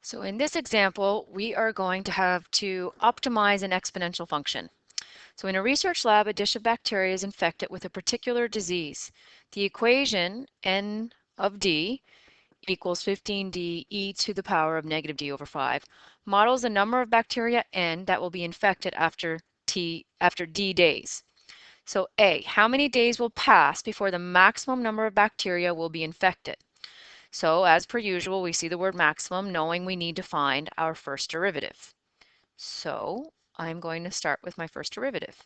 So in this example, we are going to have to optimize an exponential function. So in a research lab, a dish of bacteria is infected with a particular disease. The equation n of d equals 15d e to the power of negative d over 5 models the number of bacteria n that will be infected after d days. So A, how many days will pass before the maximum number of bacteria will be infected? So as per usual, we see the word maximum, knowing we need to find our first derivative. So I'm going to start with my first derivative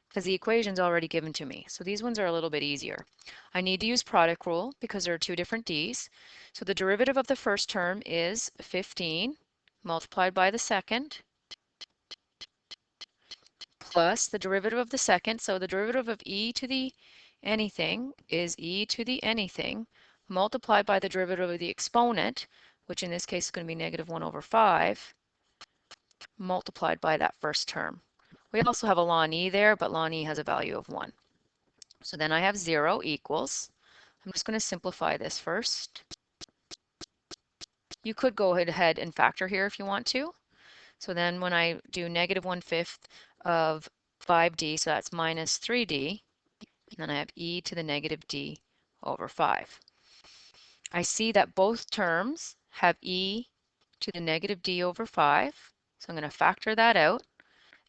because the equation's already given to me. So these ones are a little bit easier. I need to use product rule because there are two different d's. So the derivative of the first term is 15 multiplied by the second plus the derivative of the second. So the derivative of e to the anything is e to the anything multiplied by the derivative of the exponent, which in this case is going to be negative 1 over 5, multiplied by that first term. We also have a ln e there, but ln e has a value of 1. So then I have 0 equals, I'm just going to simplify this first. You could go ahead and factor here if you want to. So then when I do negative 1/5 of 5d, so that's minus 3d, and then I have e to the negative d over 5. I see that both terms have e to the negative d over 5, so I'm going to factor that out,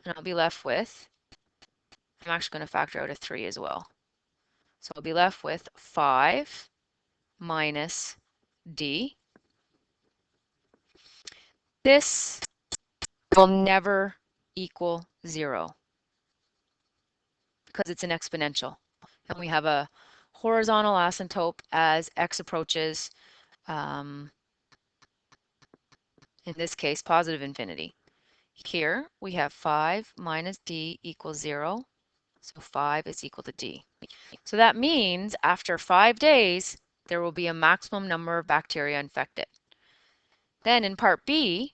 and I'll be left with, I'm actually going to factor out a 3 as well. So I'll be left with 5 minus d. This will never equal 0 because it's an exponential. And we have a horizontal asymptote as x approaches, in this case, positive infinity. Here we have 5 minus d equals 0, so 5 is equal to d. So that means after 5 days, there will be a maximum number of bacteria infected. Then in part B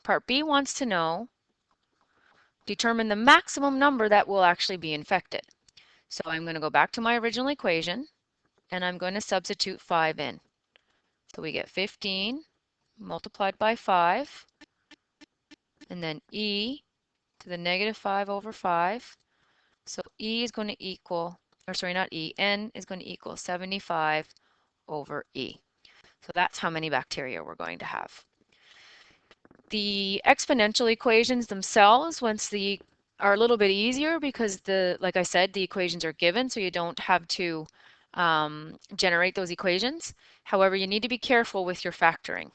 wants to know, determine the maximum number that will actually be infected. So I'm going to go back to my original equation, and I'm going to substitute 5 in. So we get 15 multiplied by 5, and then e to the negative 5 over 5. So e is going to equal, or sorry, not e, n is going to equal 75 over e. So that's how many bacteria we're going to have. The exponential equations themselves, are a little bit easier because like I said, the equations are given, so you don't have to generate those equations. However, you need to be careful with your factoring.